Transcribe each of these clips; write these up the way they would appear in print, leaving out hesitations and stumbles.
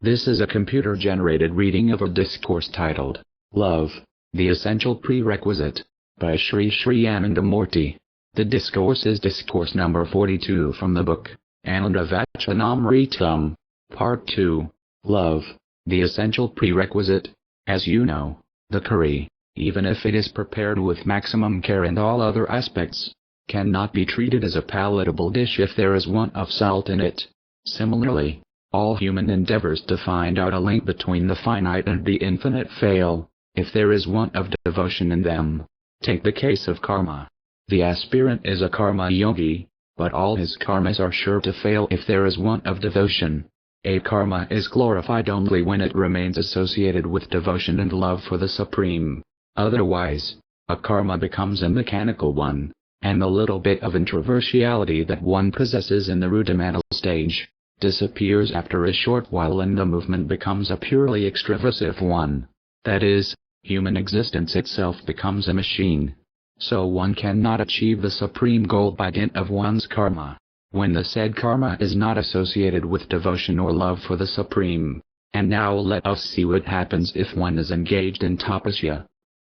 This is a computer-generated reading of a discourse titled, Love, the Essential Prerequisite, by Shrii Shrii Anandamurti. The discourse is discourse number 42 from the book, Anandamurti, Part 2, Love, the Essential Prerequisite. As you know, the curry, even if it is prepared with maximum care and all other aspects, cannot be treated as a palatable dish if there is want of salt in it. Similarly, all human endeavors to find out a link between the finite and the infinite fail, if there is want of devotion in them. Take the case of karma. The aspirant is a karma yogi, but all his karmas are sure to fail if there is want of devotion. A karma is glorified only when it remains associated with devotion and love for the Supreme. Otherwise, a karma becomes a mechanical one, and the little bit of introversiality that one possesses in the rudimental stage disappears after a short while and the movement becomes a purely extraversive one. That is, human existence itself becomes a machine. So one cannot achieve the supreme goal by dint of one's karma, when the said karma is not associated with devotion or love for the Supreme. And now let us see what happens if one is engaged in tapasya.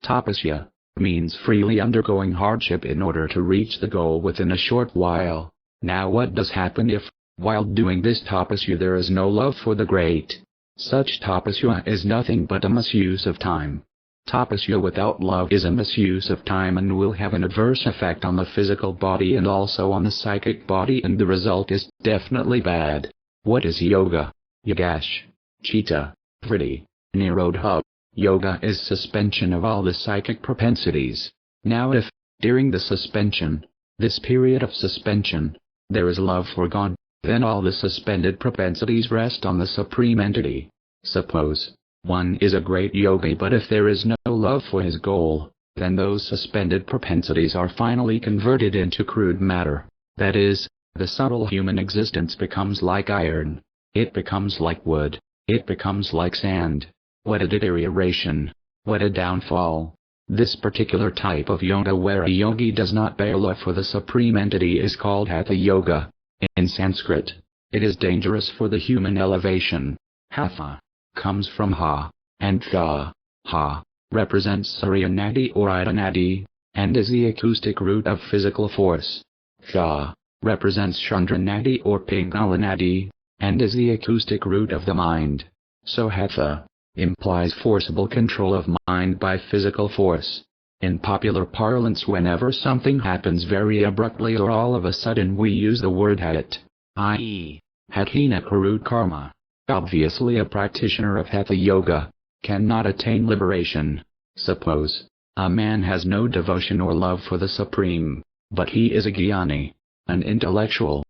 Tapasya means freely undergoing hardship in order to reach the goal within a short while. Now what does happen if, while doing this tapasya, there is no love for the great? Such tapasya is nothing but a misuse of time. Tapasya without love is a misuse of time and will have an adverse effect on the physical body and also on the psychic body, and the result is definitely bad. What is yoga? Yogash, chitta, vritti, nirodha. Yoga is suspension of all the psychic propensities. Now if, during the suspension, this period of suspension, there is love for God, then all the suspended propensities rest on the Supreme Entity. Suppose one is a great yogi, but if there is no love for his goal, then those suspended propensities are finally converted into crude matter. That is, the subtle human existence becomes like iron. It becomes like wood. It becomes like sand. What a deterioration! What a downfall! This particular type of yoga where a yogi does not bear love for the Supreme Entity is called Hatha Yoga. In Sanskrit, it is dangerous for the human elevation. Hatha comes from ha, and ha represents Surya Nadi or Ida Nadi, and is the acoustic root of physical force. Tha represents Chandra Nadi or Pingala Nadi, and is the acoustic root of the mind. So Hatha implies forcible control of mind by physical force. In popular parlance, whenever something happens very abruptly or all of a sudden, we use the word hat, i.e., hathina crude karma. Obviously a practitioner of Hatha Yoga cannot attain liberation. Suppose a man has no devotion or love for the Supreme, but he is a jnani, an intellectual.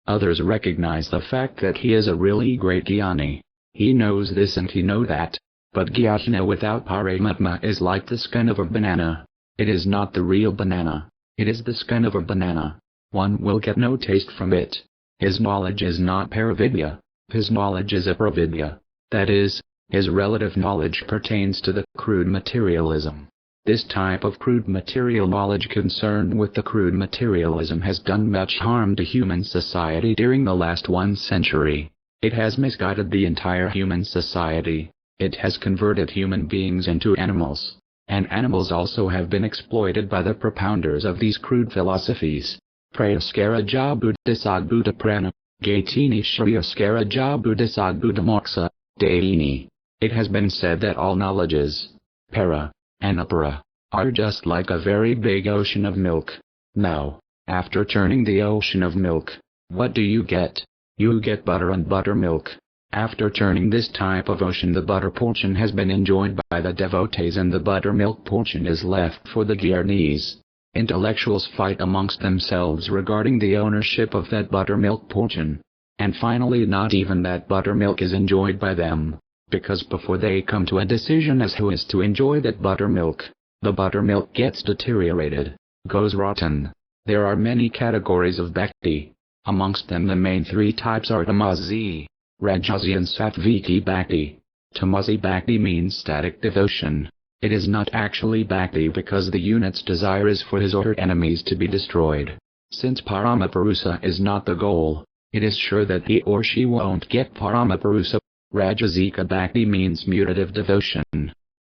Others recognize the fact that he is a really great jnani. He knows this and he knows that. But jnana without paramatma is like the skin of a banana. It is not the real banana. It is the skin of a banana. One will get no taste from it. His knowledge is not paravidya. His knowledge is apravidya. That is, his relative knowledge pertains to the crude materialism. This type of crude material knowledge concerned with the crude materialism has done much harm to human society during the last 1 century. It has misguided the entire human society. It has converted human beings into animals, and animals also have been exploited by the propounders of these crude philosophies. Prayaskara Buddhisag Buddha Prana, Gaitini Shriyaskara Buddhisag Buddha Moksa, Daini. It has been said that all knowledges, para and apara, are just like a very big ocean of milk. Now, after turning the ocean of milk, what do you get? You get butter and buttermilk. After turning this type of ocean, the butter portion has been enjoyed by the devotees and the buttermilk portion is left for the jnanis. Intellectuals fight amongst themselves regarding the ownership of that buttermilk portion. And finally not even that buttermilk is enjoyed by them, because before they come to a decision as who is to enjoy that buttermilk, the buttermilk gets deteriorated, goes rotten. There are many categories of bhakti. Amongst them the main 3 types are tamasi, rajasi and sattviki bhakti. Tamasi bhakti means static devotion. It is not actually bhakti because the unit's desire is for his or her enemies to be destroyed. Since paramapurusa is not the goal, it is sure that he or she won't get paramapurusa. Rajasika Bhakti means mutative devotion.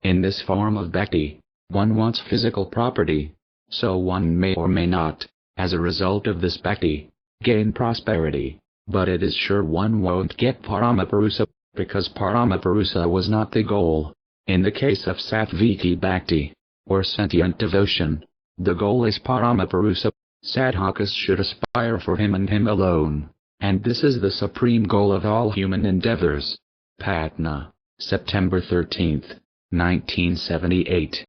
In this form of Bhakti, one wants physical property, so one may or may not, as a result of this Bhakti, gain prosperity, but it is sure one won't get Paramapurusa, because Paramapurusa was not the goal. In the case of sattviki Bhakti, or sentient devotion, the goal is Paramapurusa. Sadhakas should aspire for him and him alone, and this is the supreme goal of all human endeavors. Patna, September 13, 1978.